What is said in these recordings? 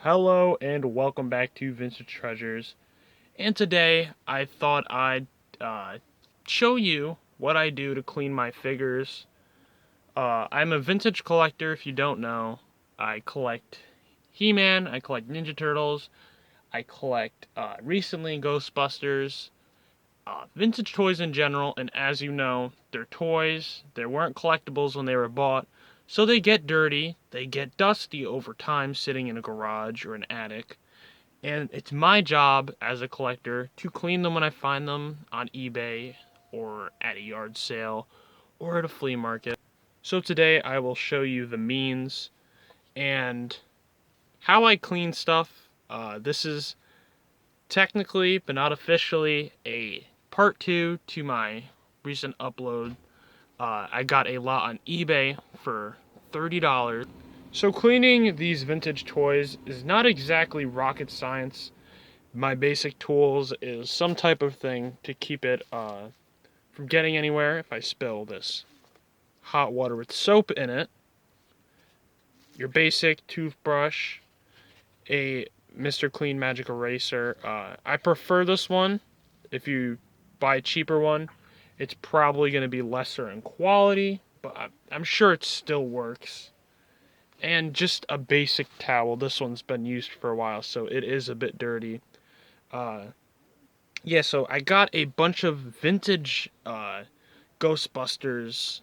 Hello and welcome back to Vintage Treasures. And today I thought I'd show you what I do to clean my figures. I'm a vintage collector, if you don't know. I collect He-Man, I collect Ninja Turtles, I collect recently Ghostbusters, vintage toys in general, and as you know, they're toys. They weren't collectibles when they were bought, so they get dirty, they get dusty over time sitting in a garage or an attic. And it's my job as a collector to clean them when I find them on eBay or at a yard sale or at a flea market. So today I will show you the means and how I clean stuff. This is technically, but not officially, a part 2 to my recent upload. I got a lot on eBay for $30. So cleaning these vintage toys is not exactly rocket science. My basic tools is some type of thing to keep it from getting anywhere. If I spill this hot water with soap in it, your basic toothbrush, a Mr. Clean Magic Eraser. I prefer this one. If you buy a cheaper one, it's probably going to be lesser in quality, but I'm sure it still works. And just a basic towel. This one's been used for a while, so it is a bit dirty. Yeah, so I got a bunch of vintage Ghostbusters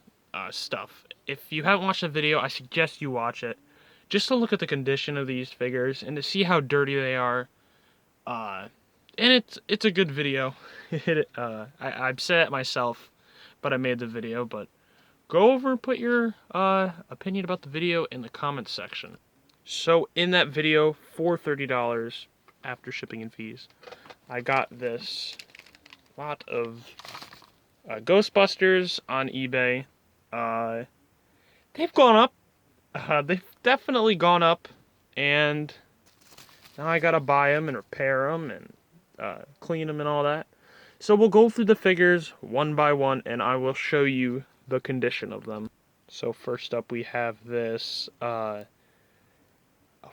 stuff. If you haven't watched the video, I suggest you watch it. Just to look at the condition of these figures and to see how dirty they are. And it's a good video. I've said it myself, but I made the video. But go over and put your opinion about the video in the comments section. So in that video, for $30 after shipping and fees, I got this lot of Ghostbusters on eBay. They've gone up. They've definitely gone up, and now I gotta buy them and repair them and clean them and all that. So we'll go through the figures one by one, and I will show you the condition of them. So first up, we have this. What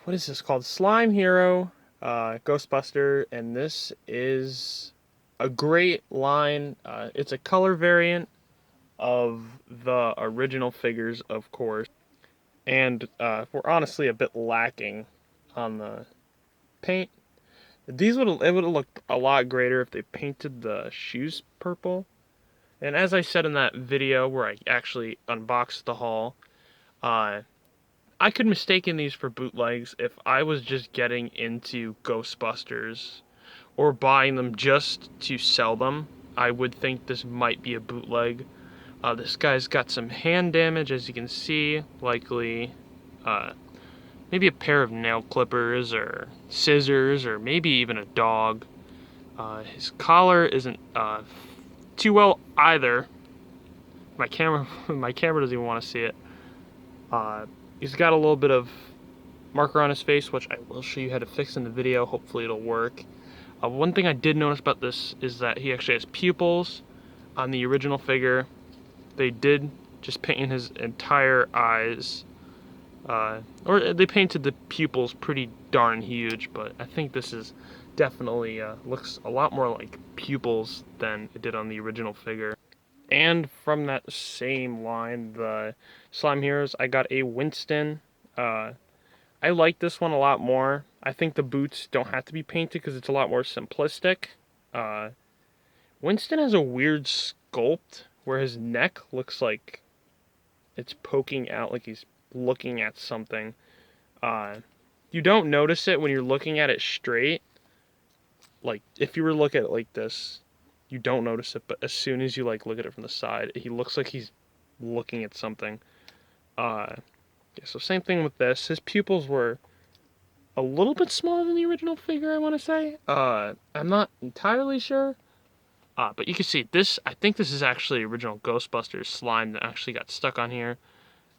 is this called? Slime Hero Ghostbuster, and this is a great line. It's a color variant of the original figures, of course, and we're honestly a bit lacking on the paint. It would have looked a lot greater if they painted the shoes purple. And as I said in that video where I actually unboxed the haul, I could mistaken these for bootlegs if I was just getting into Ghostbusters or buying them just to sell them. I would think this might be a bootleg. This guy's got some hand damage, as you can see, likely maybe a pair of nail clippers or scissors or maybe even a dog. His collar isn't too well either. My camera doesn't even want to see it. He's got a little bit of marker on his face, which I will show you how to fix in the video. Hopefully it'll work. One thing I did notice about this is that he actually has pupils on the original figure. They did just paint his entire eyes. Or they painted the pupils pretty darn huge, but I think this is definitely looks a lot more like pupils than it did on the original figure. And from that same line, the Slime Heroes, I got a Winston. I like this one a lot more. I think the boots don't have to be painted because it's a lot more simplistic. Winston has a weird sculpt where his neck looks like it's poking out, like he's looking at something. You don't notice it when you're looking at it straight. Like, if you were to look at it like this, you don't notice it, but as soon as you look at it from the side, he looks like he's looking at something. Yeah, so same thing with this. His pupils were a little bit smaller than the original figure, I want to say. I'm not entirely sure. But you can see this. I think this is actually original Ghostbusters slime that actually got stuck on here.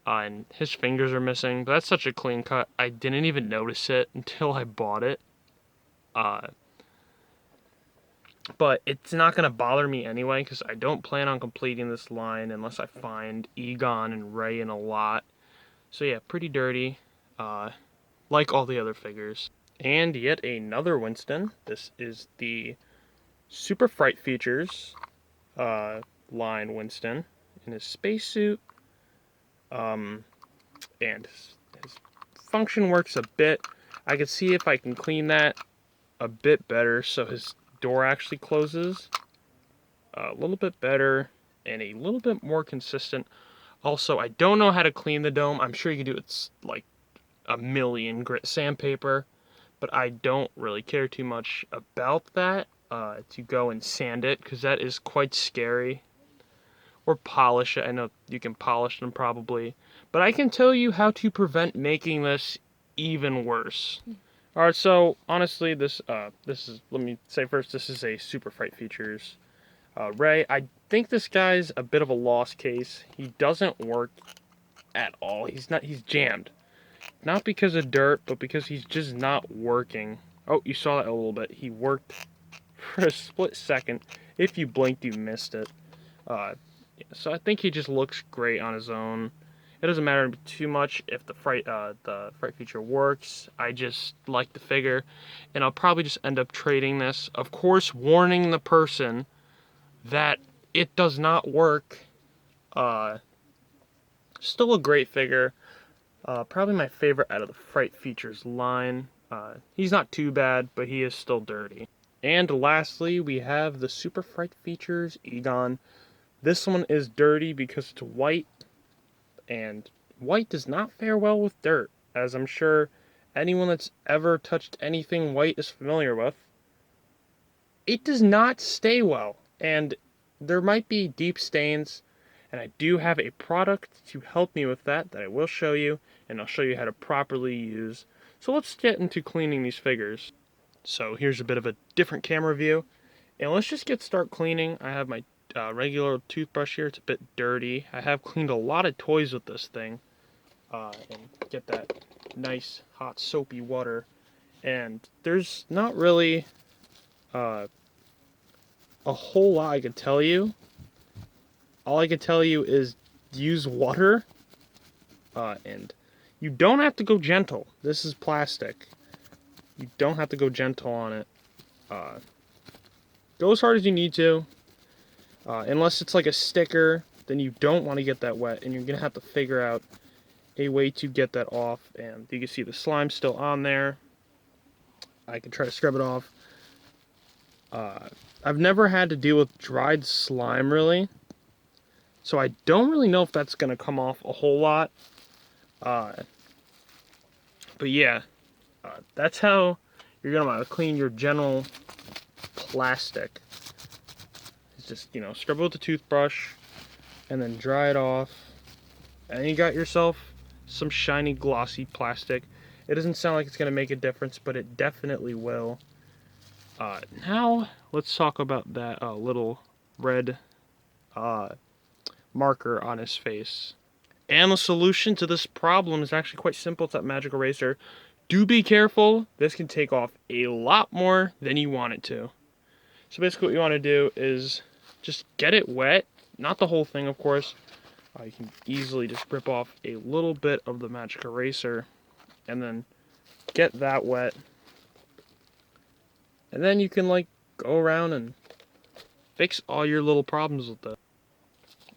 And his fingers are missing. But that's such a clean cut. I didn't even notice it until I bought it. But it's not going to bother me anyway, because I don't plan on completing this line unless I find Egon and Ray in a lot. So yeah, pretty dirty. like all the other figures. And yet another Winston. This is the Super Fright Features line Winston in his spacesuit. And his function works a bit. I can see if I can clean that a bit better so his door actually closes a little bit better and a little bit more consistent. Also, I don't know how to clean the dome. I'm sure you can do it like a million grit sandpaper, but I don't really care too much about that to go and sand it, because that is quite scary. Or polish it. I know you can polish them probably, but I can tell you how to prevent making this even worse. Alright, so honestly, this is, let me say first, this is a Super Fright Features Ray. I think this guy's a bit of a lost case. He doesn't work at all. He's jammed. Not because of dirt, but because he's just not working. Oh, you saw that a little bit. He worked for a split second. If you blinked, you missed it. Yeah, so I think he just looks great on his own. It doesn't matter too much if the fright feature works. I just like the figure, and I'll probably just end up trading this. Of course, warning the person that it does not work. Still a great figure. Probably my favorite out of the Fright Features line. He's not too bad, but he is still dirty. And lastly, we have the Super Fright Features Egon. This one is dirty because it's white, and white does not fare well with dirt, as I'm sure anyone that's ever touched anything white is familiar with. It does not stay well, and there might be deep stains, and I do have a product to help me with that I will show you, and I'll show you how to properly use. So let's get into cleaning these figures. So here's a bit of a different camera view, and let's just start cleaning. I have my regular toothbrush here. It's a bit dirty. I have cleaned a lot of toys with this thing, and get that nice hot soapy water. And there's not really a whole lot I could tell you. All I can tell you is use water, and you don't have to go gentle. This is plastic. You don't have to go gentle on it. Go as hard as you need to. Unless it's like a sticker, then you don't want to get that wet, and you're going to have to figure out a way to get that off. And you can see the slime's still on there. I can try to scrub it off. I've never had to deal with dried slime, really. So I don't really know if that's going to come off a whole lot. But yeah, that's how you're going to want to clean your general plastic. Just, scrub it with the toothbrush and then dry it off, and you got yourself some shiny glossy plastic. It doesn't sound like it's going to make a difference, but it definitely will. Now let's talk about that little red marker on his face. And the solution to this problem is actually quite simple. It's that magic eraser. Do be careful. This can take off a lot more than you want it to. So basically what you want to do is just get it wet, not the whole thing, of course. You can easily just rip off a little bit of the magic eraser, and then get that wet. And then you can go around and fix all your little problems with it.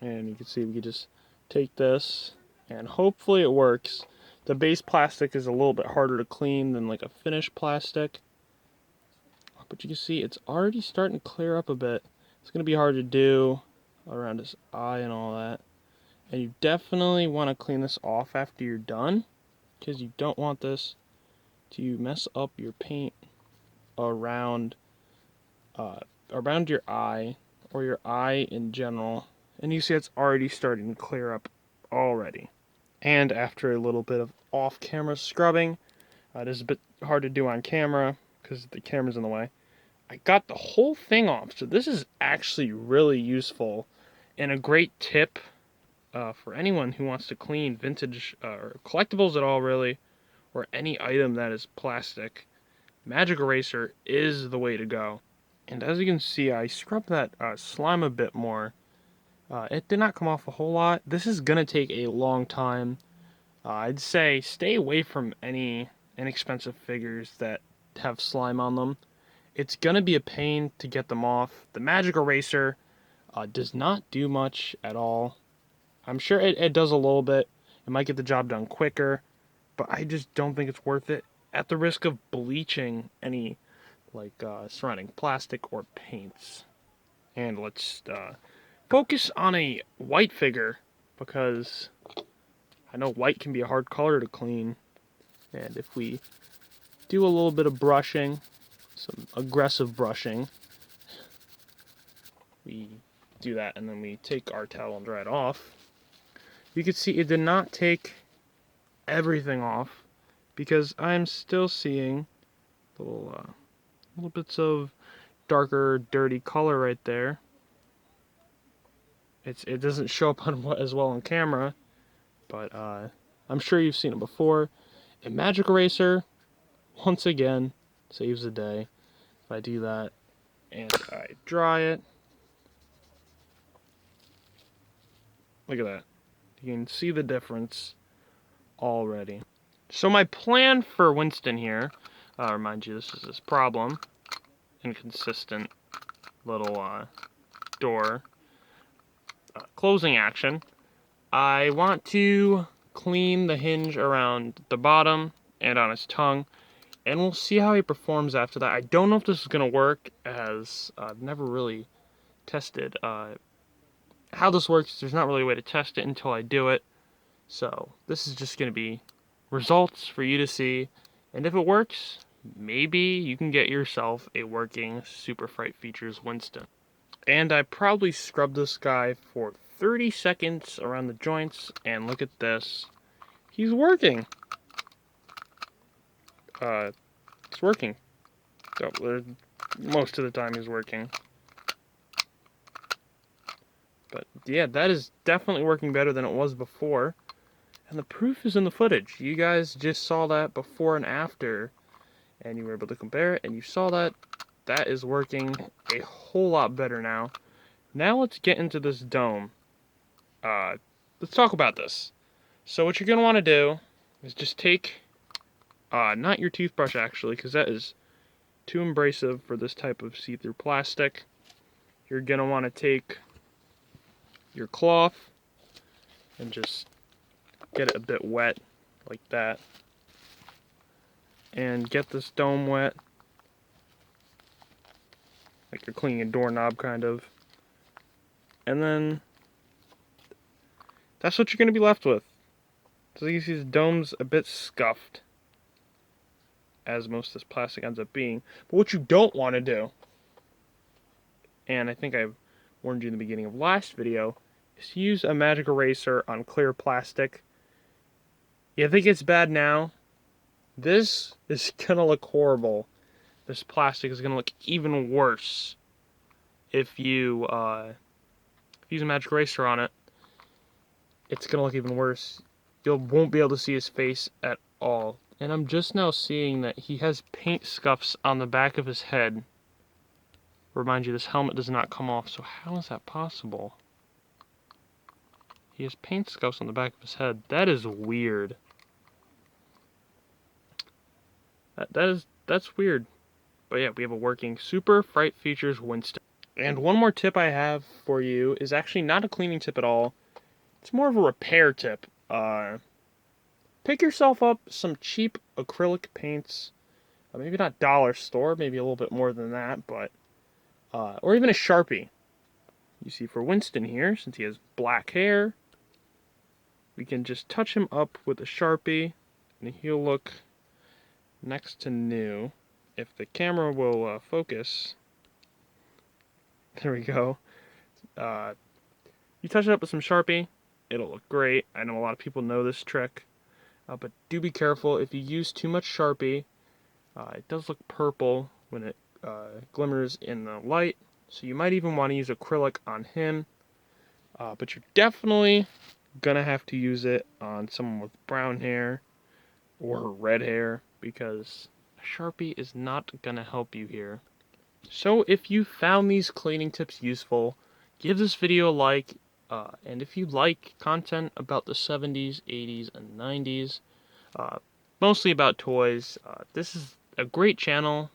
And you can see we can just take this, and hopefully it works. The base plastic is a little bit harder to clean than like a finished plastic. But you can see it's already starting to clear up a bit. It's going to be hard to do around his eye and all that. And you definitely want to clean this off after you're done, because you don't want this to mess up your paint around your eye, or your eye in general. And you see it's already starting to clear up already. And after a little bit of off-camera scrubbing, it is a bit hard to do on camera because the camera's in the way. I got the whole thing off, so this is actually really useful and a great tip for anyone who wants to clean vintage or collectibles at all, really, or any item that is plastic. Magic eraser is the way to go. And as you can see, I scrubbed that slime a bit more. It did not come off a whole lot. This is gonna take a long time. I'd say stay away from any inexpensive figures that have slime on them, it's gonna be a pain to get them off. The magic eraser does not do much at all. I'm sure it does a little bit. It might get the job done quicker, but I just don't think it's worth it at the risk of bleaching any surrounding plastic or paints. And let's focus on a white figure, because I know white can be a hard color to clean. And if we do a little bit of brushing, some aggressive brushing, we do that and then we take our towel and dry it off. You can see it did not take everything off, because I'm still seeing little bits of darker, dirty color right there. It doesn't show up on as well on camera, but I'm sure you've seen it before. A magic eraser, once again, saves the day. If I do that and I dry it, look at that. You can see the difference already. So my plan for Winston here, remind you, this is his problem. Inconsistent little door closing action. I want to clean the hinge around the bottom and on his tongue, and we'll see how he performs after that. I don't know if this is going to work, as I've never really tested how this works. There's not really a way to test it until I do it. So this is just going to be results for you to see, and if it works, maybe you can get yourself a working Super Fright Features Winston. And I probably scrubbed this guy for 30 seconds around the joints, and look at this. He's working. It's working. So, most of the time he's working. But yeah, that is definitely working better than it was before. And the proof is in the footage. You guys just saw that before and after, and you were able to compare it, and you saw that that is working a whole lot better now. Now let's get into this dome. Let's talk about this. So what you're going to want to do is just take, not your toothbrush actually, because that is too abrasive for this type of see-through plastic. You're going to want to take your cloth and just get it a bit wet, like that. And get this dome wet, like you're cleaning a doorknob, kind of. And then that's what you're going to be left with. So you can see the dome's a bit scuffed, as most of this plastic ends up being. But what you don't want to do, and I think I warned you in the beginning of last video, is use a magic eraser on clear plastic. You think it's bad now? This is going to look horrible. This plastic is going to look even worse if you use a magic eraser on it. It's going to look even worse. You won't be able to see his face at all. And I'm just now seeing that he has paint scuffs on the back of his head. Remind you, this helmet does not come off, so how is that possible? He has paint scuffs on the back of his head. That is weird. That's weird. But yeah, we have a working Super Fright Features Winston. And one more tip I have for you is actually not a cleaning tip at all. It's more of a repair tip. Pick yourself up some cheap acrylic paints. Maybe not dollar store, maybe a little bit more than that, but or even a Sharpie. You see, for Winston here, since he has black hair, we can just touch him up with a Sharpie, and he'll look next to new. If the camera will focus, there we go. You touch it up with some Sharpie, it'll look great. I know a lot of people know this trick, but do be careful. If you use too much Sharpie, it does look purple when it glimmers in the light, so you might even want to use acrylic on him, but you're definitely gonna have to use it on someone with brown hair or red hair, because a Sharpie is not gonna help you here. So if you found these cleaning tips useful, give this video a like, and if you like content about the 70s, 80s, and 90s, mostly about toys. This is a great channel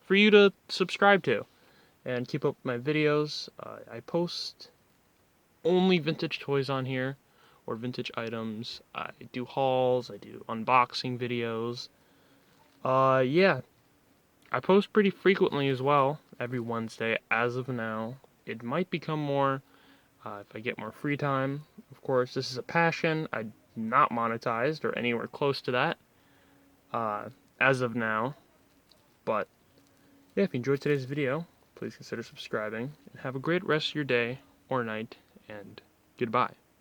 for you to subscribe to and keep up with my videos. I post only vintage toys on here, or vintage items. I do hauls, I do unboxing videos. Yeah, I post pretty frequently as well, every Wednesday as of now. It might become more if I get more free time. Of course, this is a passion. I'm not monetized or anywhere close to that uh, as of now. But yeah, if you enjoyed today's video, please consider subscribing and have a great rest of your day or night, and goodbye.